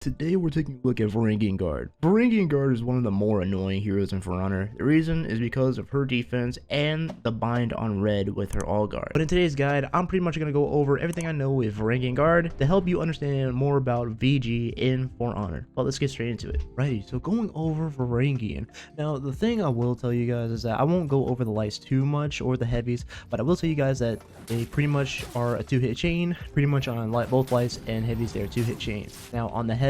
Today we're taking a look at Varangian Guard. Varangian Guard is one of the more annoying heroes in For Honor. The reason is because of her defense and the bind on red with her all guard. But in today's guide, I'm pretty much going to go over everything I know with Varangian Guard to help you understand more about VG in For Honor. But let's get straight into it. Righty, so going over Varangian. Now the thing I will tell you guys is that I won't go over the lights too much or the heavies, but I will tell you guys that they pretty much are a 2-hit chain. Pretty much on both lights and heavies, they're 2-hit chains. Now on the heavies,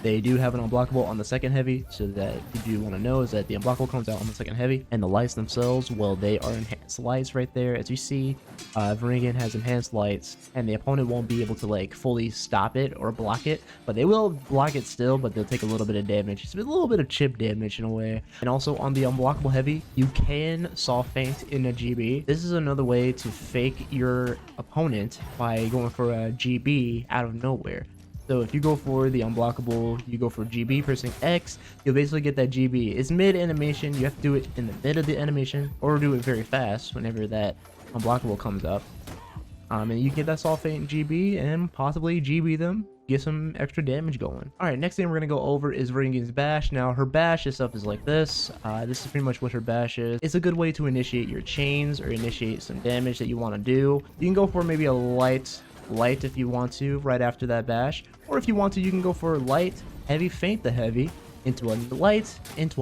they do have an unblockable on the second heavy, so that if you want to know is that the unblockable comes out on the second heavy, and the lights themselves, well, they are enhanced lights right there. As you see, Varangian has enhanced lights, and the opponent won't be able to like fully stop it or block it, but they will block it still, but they'll take a little bit of damage. It's a little bit of chip damage in a way. And also on the unblockable heavy, you can soft feint in a GB. This is another way to fake your opponent by going for a GB out of nowhere. So if you go for the unblockable, you go for GB, pressing X, you'll basically get that GB. It's mid animation, you have to do it in the mid of the animation, or do it very fast whenever that unblockable comes up. And you get that soft feint GB and possibly GB them, get some extra damage going. Alright, next thing we're going to go over is Varangian's bash. Now her bash itself is like this. This is pretty much what her bash is. It's a good way to initiate your chains or initiate some damage that you want to do. You can go for maybe a light if you want to right after that bash, or if you want to, you can go for light, heavy, feint the heavy into a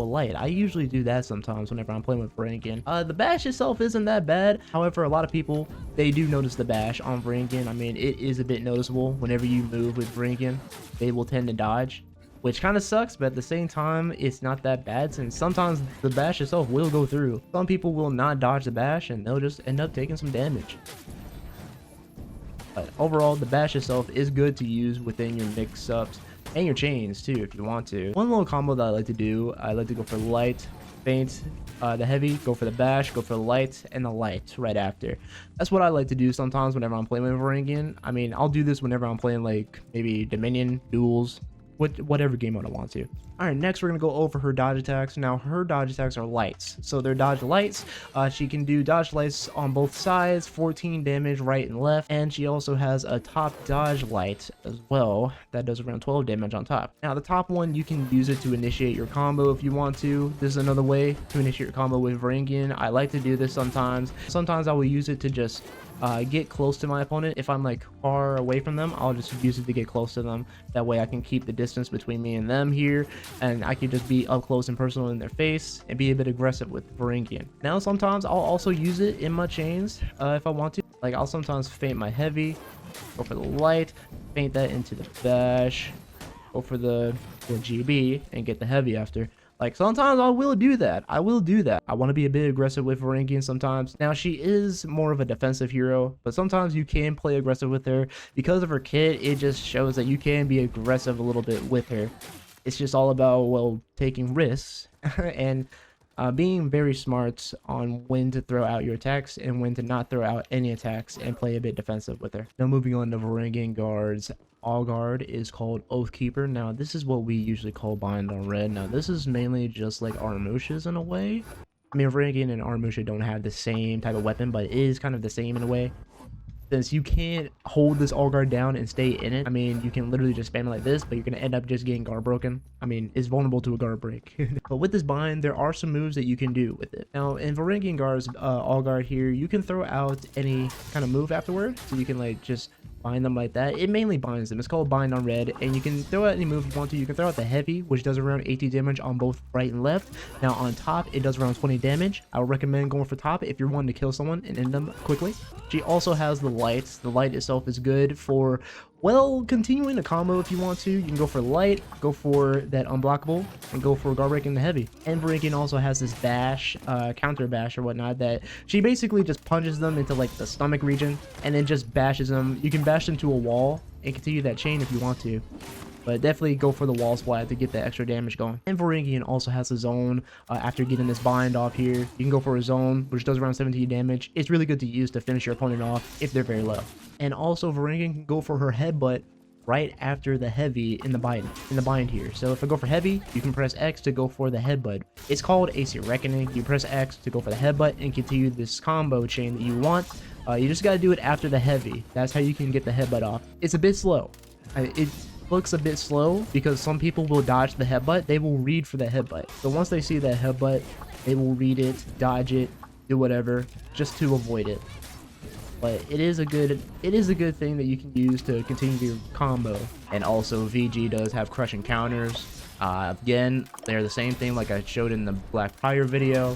light. I usually do that sometimes whenever I'm playing with Varangian. The bash itself isn't that bad. However, a lot of people, they do notice the bash on Varangian. I mean, it is a bit noticeable whenever you move with Varangian. They will tend to dodge, which kind of sucks, but at the same time, it's not that bad since sometimes the bash itself will go through. Some people will not dodge the bash and they'll just end up taking some damage. But overall, the bash itself is good to use within your mix-ups and your chains too if you want to. One little combo that I like to do, I like to go for light, feint the heavy, go for the bash, go for the light, and the light right after. That's what I like to do sometimes whenever I'm playing with Varangian. I mean, I'll do this whenever I'm playing like maybe Dominion, duels, whatever game mode I want to. Alright, next we're going to go over her dodge attacks. Now her dodge attacks are lights, so they're dodge lights. She can do dodge lights on both sides, 14 damage right and left, and she also has a top dodge light as well that does around 12 damage on top. Now the top one, you can use it to initiate your combo if you want to. This is another way to initiate your combo with Varangian. I like to do this sometimes. Sometimes I will use it to just get close to my opponent. If I'm like far away from them, I'll just use it to get close to them. That way I can keep the distance between me and them here, and I can just be up close and personal in their face and be a bit aggressive with Varangian. Now sometimes I'll also use it in my chains if I want to. Like I'll sometimes feint my heavy, go for the light, feint that into the bash, go for the GB and get the heavy after. Like sometimes I will do that. I want to be a bit aggressive with Varangian sometimes. Now she is more of a defensive hero, but sometimes you can play aggressive with her. Because of her kit, it just shows that you can be aggressive a little bit with her. It's just all about, well, taking risks and being very smart on when to throw out your attacks and when to not throw out any attacks and play a bit defensive with her. Now moving on to Varangian Guard's all guard is called Oathkeeper. Now this is what we usually call bind on red. Now this is mainly just like Aramusha's in a way. I mean, Varangian and Aramusha don't have the same type of weapon, but it is kind of the same in a way. Since you can't hold this all guard down and stay in it, I mean, you can literally just spam it like this, but you're going to end up just getting guard broken. I mean, it's vulnerable to a guard break. But with this bind, there are some moves that you can do with it. Now, in Varangian Guard's all guard here, you can throw out any kind of move afterward. So you can like just bind them like that. It mainly binds them. It's called bind on red, and you can throw out any move you want to. You can throw out the heavy, which does around 80 damage on both right and left. Now on top, it does around 20 damage. I would recommend going for top if you're wanting to kill someone and end them quickly. She also has the lights. The light itself is good for, well, continuing the combo if you want to. You can go for light, go for that unblockable, and go for guard break in the heavy. And Varangian also has this bash, counter bash or whatnot, that she basically just punches them into like the stomach region and then just bashes them. You can bash them to a wall and continue that chain if you want to, but definitely go for the wall splat to get that extra damage going. And Varangian also has a zone after getting this bind off here. You can go for a zone, which does around 17 damage. It's really good to use to finish your opponent off if they're very low. And also Varangian can go for her headbutt right after the heavy in the bind here. So if I go for heavy, you can press X to go for the headbutt. It's called AC Reckoning. You press X to go for the headbutt and continue this combo chain that you want. You just got to do it after the heavy. That's how you can get the headbutt off. It's a bit slow. looks a bit slow because some people will dodge the headbutt. They will read for the headbutt. So once they see that headbutt, they will read it, dodge it, do whatever just to avoid it. But it is a good thing that you can use to continue your combo. And also VG does have crushing counters. Again, they're the same thing like I showed in the Black Prior video.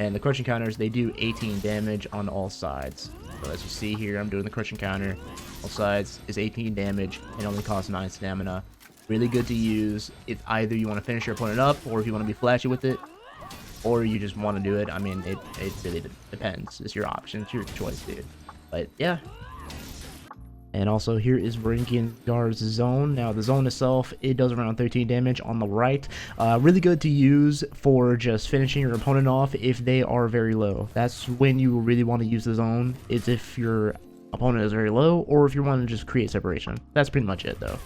And the crushing counters, they do 18 damage on all sides. So as you see here, I'm doing the crushing counter. All sides is 18 damage and only costs 9 stamina. Really good to use if either you want to finish your opponent up, or if you want to be flashy with it, or you just want to do it. I mean, it really depends. It's your option. It's your choice, dude. But yeah. And also here is Varangian's zone. Now the zone itself, it does around 13 damage on the right. Really good to use for just finishing your opponent off if they are very low. That's when you really want to use the zone, is if your opponent is very low, or if you want to just create separation. That's pretty much it though.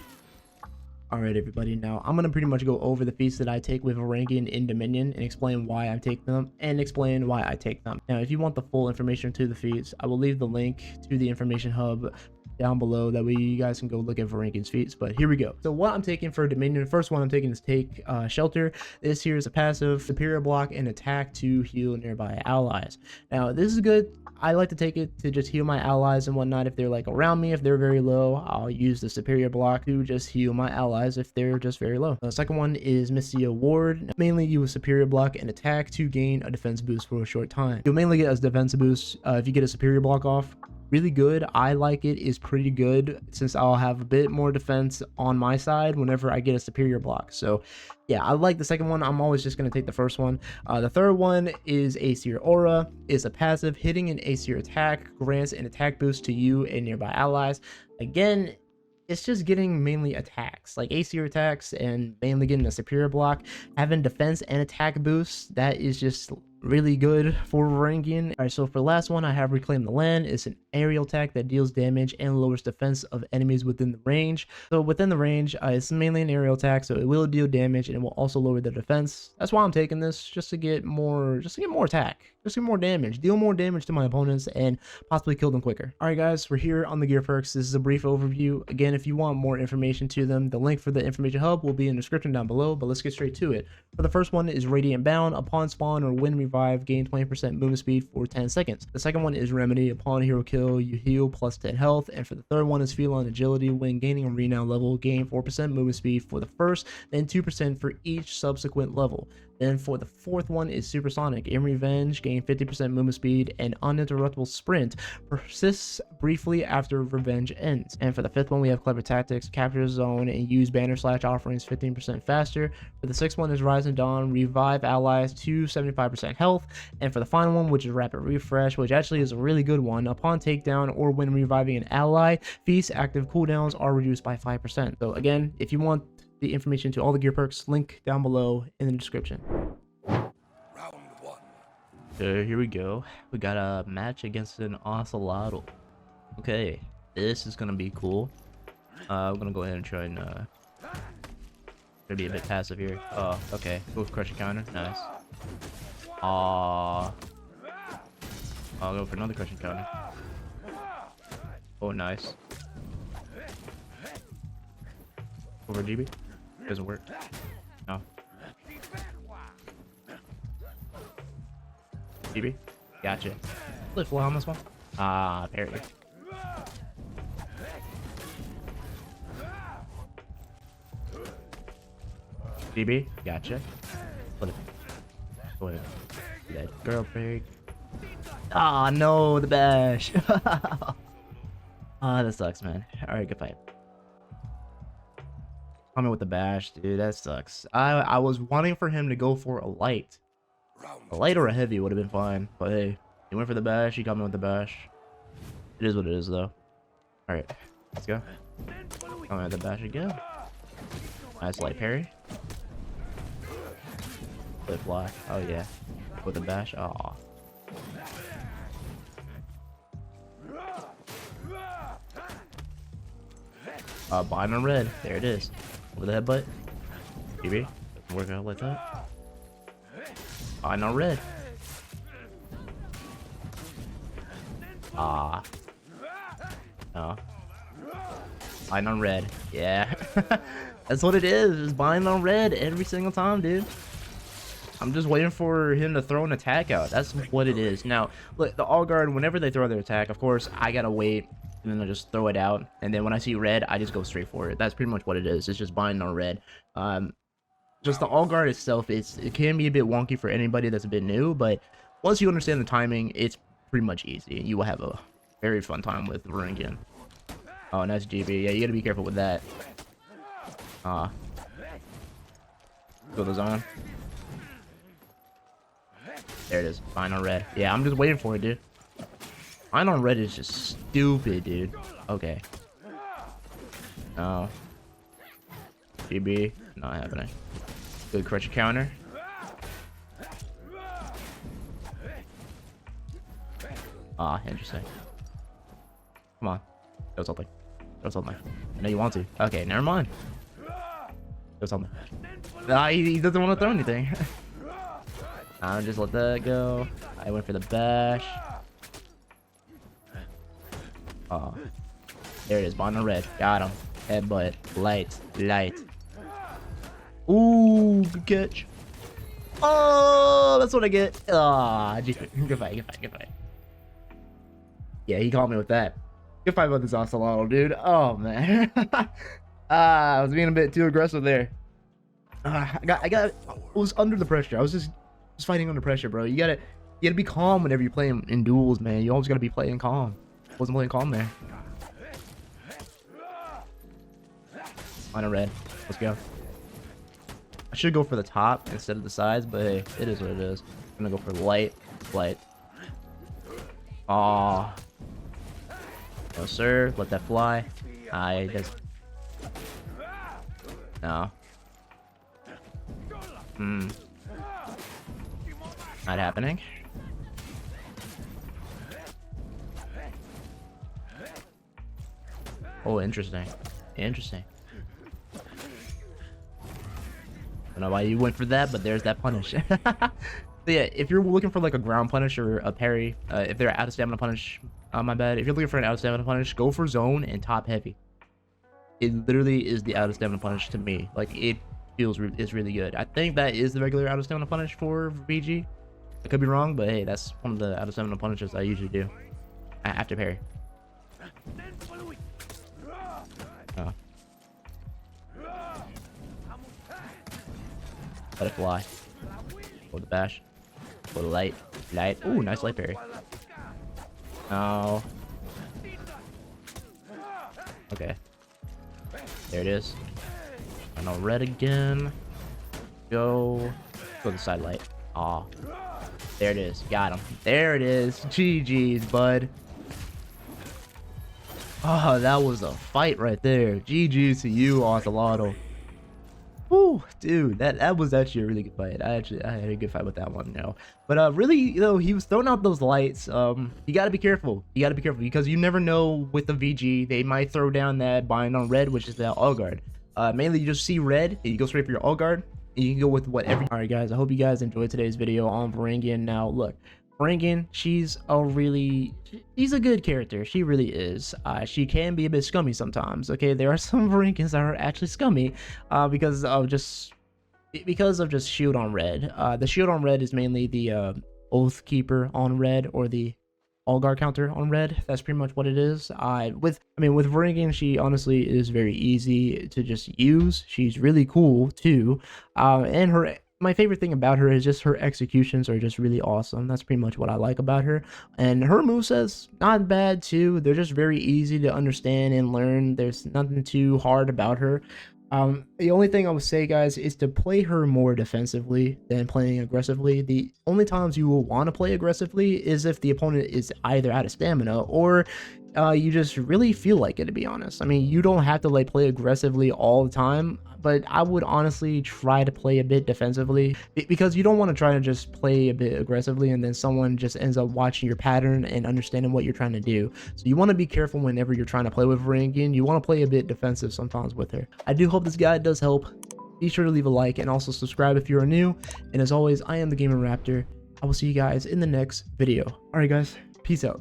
Alright everybody, now I'm going to pretty much go over the feats that I take with Varangian in Dominion and explain why I take them, Now if you want the full information to the feats, I will leave the link to the information hub down below. That way you guys can go look at Varangian's feats. But here we go. So what I'm taking for Dominion, the first one I'm taking is take Shelter. This here is a passive, superior block and attack to heal nearby allies. Now this is good. I like to take it to just heal my allies and whatnot if they're like around me. If they're very low, I'll use the superior block to just heal my allies if they're just very low. The second one is Missio Ward. Mainly use superior block and attack to gain a defense boost for a short time. You'll mainly get a defense boost if you get a superior block off. Really good. I like it. Is pretty good since I'll have a bit more defense on my side whenever I get a superior block. So yeah, I like the second one. I'm always just going to take the first one. The third one is Aesir Aura. It's a passive. Hitting an Aesir attack grants an attack boost to you and nearby allies. Again, it's just getting mainly attacks, like Aesir attacks, and mainly getting a superior block. Having defense and attack boosts, that is just really good for Varangian. Alright, so for the last one, I have Reclaim the Land. It's an aerial attack that deals damage and lowers defense of enemies within the range. So within the range, it's mainly an aerial attack, so it will deal damage and it will also lower the defense. That's why I'm taking this, just to get more attack, just get more damage, deal more damage to my opponents, and possibly kill them quicker. Alright guys, we're here on the gear perks. This is a brief overview. Again, if you want more information to them, the link for the information hub will be in the description down below, but let's get straight to it. For the first one is Radiant Bound. Upon spawn or when revive, gain 20% movement speed for 10 seconds. The second one is Remedy. Upon hero kill, you heal plus 10 health. And for the third one is Feline Agility. When gaining a renown level, gain 4% movement speed for the first, then 2% for each subsequent level. Then for the fourth one is Supersonic. In Revenge, gain 50% movement speed, and uninterruptible sprint persists briefly after Revenge ends. And for the fifth one, we have Clever Tactics. Capture the zone and use banner slash offerings 15% faster. For the sixth one is Rise and Dawn. Revive allies to 75% health. And for the final one, which is Rapid Refresh, which actually is a really good one. Upon takedown or when reviving an ally, feast active cooldowns are reduced by 5%. So again, if you want the information to all the gear perks, link down below in the description. Round one. So here we go. We got a match against an Ocelotl. Okay, this is gonna be cool. I'm gonna go ahead and try and gonna be a bit passive here. Oh, okay. Go with crushing counter. Nice. I'll go for another crushing counter. Oh, nice. Over GB. Doesn't work. No. GB. Gotcha. Flip flow on this one. Parry. GB. Gotcha. Flip it. Go ahead. That girl break. Ah, no, the bash. That sucks, man. Alright, good fight. Coming with the bash, dude, that sucks. I was wanting for him to go for a light. A light or a heavy would have been fine, but hey, he went for the bash. He got me with the bash. It is what it is, though. All right, let's go. Coming with the bash again. Nice light parry. Flip block. Oh yeah, with the bash. Oh. Bind on red. There it is. Over the headbutt. BB. Doesn't work out like that. Bind on red. Ah. No. Buying on red. Yeah. That's what it is buying on red every single time, dude. I'm just waiting for him to throw an attack out. That's what it is. Now, look, the all guard, whenever they throw their attack, of course, I gotta wait, and then I just throw it out. And then when I see red, I just go straight for it. That's pretty much what it is. It's just buying on red. Just the all guard itself, it can be a bit wonky for anybody that's a bit new, but once you understand the timing, it's pretty much easy. You will have a very fun time with Varangian. Oh, nice GB. Yeah, you gotta be careful with that. Go the zone. There it is. Fine on red. Yeah, I'm just waiting for it, dude. Fine on red is just stupid, dude. Okay. No. GB. Not happening. Good crutch counter. Interesting. Come on. Throw something. Throw something. I know you want to. Okay, never mind. Throw something. Nah, he doesn't want to throw anything. I'll just let that go. I went for the bash. Oh. There it is. Bond on red. Got him. Headbutt. Light. Light. Ooh, good catch. Oh, that's what I get. Ah, good fight, good fight, good fight. Yeah, he caught me with that. Good fight with this Ocelotl, dude. Oh, man. I was being a bit too aggressive there. I was under the pressure. I was just fighting under pressure, bro. You gotta be calm whenever you play in duels, man. You always gotta be playing calm. Wasn't playing calm there. On a red. Let's go. I should go for the top instead of the sides, but hey, it is what it is. I'm gonna go for light. Aw. No, sir. Let that fly. I just. No. Not happening. Oh, interesting. Interesting. I don't know why you went for that, but there's that punish. So yeah, if you're looking for like a ground punish or a parry, if they're out of stamina punish, my bad. If you're looking for an out of stamina punish, go for zone and top heavy. It literally is the out of stamina punish to me. Like it feels is really good. I think that is the regular out of stamina punish for VG. I could be wrong, but hey, that's one of the out of stamina punishes I usually do after parry. Oh. Let it fly. Go the bash. Go the light. Light. Ooh, nice light parry. Oh. Okay. There it is. I know red again. Go the side light. Aw. There it is. Got him. There it is. GG's, bud. Oh, that was a fight right there. GG's to you, Ocelotl. Woo, dude, that was actually a really good fight. I had a good fight with that one, you know. But really, you know, he was throwing out those lights. You gotta be careful. You gotta be careful because you never know with the VG. They might throw down that bind on red, which is the all guard. Mainly you just see red and you go straight for your all guard. And you can go with whatever. All right, guys. I hope you guys enjoyed today's video on Varangian. Now, look, Varangian, she's a good character. She really is. She can be a bit scummy sometimes. Okay, there are some Varangians that are actually scummy because of just shield on red. The shield on red is mainly the oath keeper on red or the all guard counter on red. That's pretty much what it is. With Varangian, she honestly is very easy to just use. She's really cool too, and my favorite thing about her is just her executions are just really awesome. That's pretty much what I like about her. And her moveset's not bad too. They're just very easy to understand and learn. There's nothing too hard about her. The only thing I would say, guys, is to play her more defensively than playing aggressively. The only times you will want to play aggressively is if the opponent is either out of stamina or you just really feel like it, to be honest. I mean, you don't have to like play aggressively all the time, but I would honestly try to play a bit defensively because you don't want to try to just play a bit aggressively and then someone just ends up watching your pattern and understanding what you're trying to do. So you want to be careful whenever you're trying to play with Varangian. You want to play a bit defensive sometimes with her. I do hope this guide does help. Be sure to leave a like and also subscribe if you're new. And as always, I am the TheGamingRaptor. I will see you guys in the next video. All right, guys. Peace out.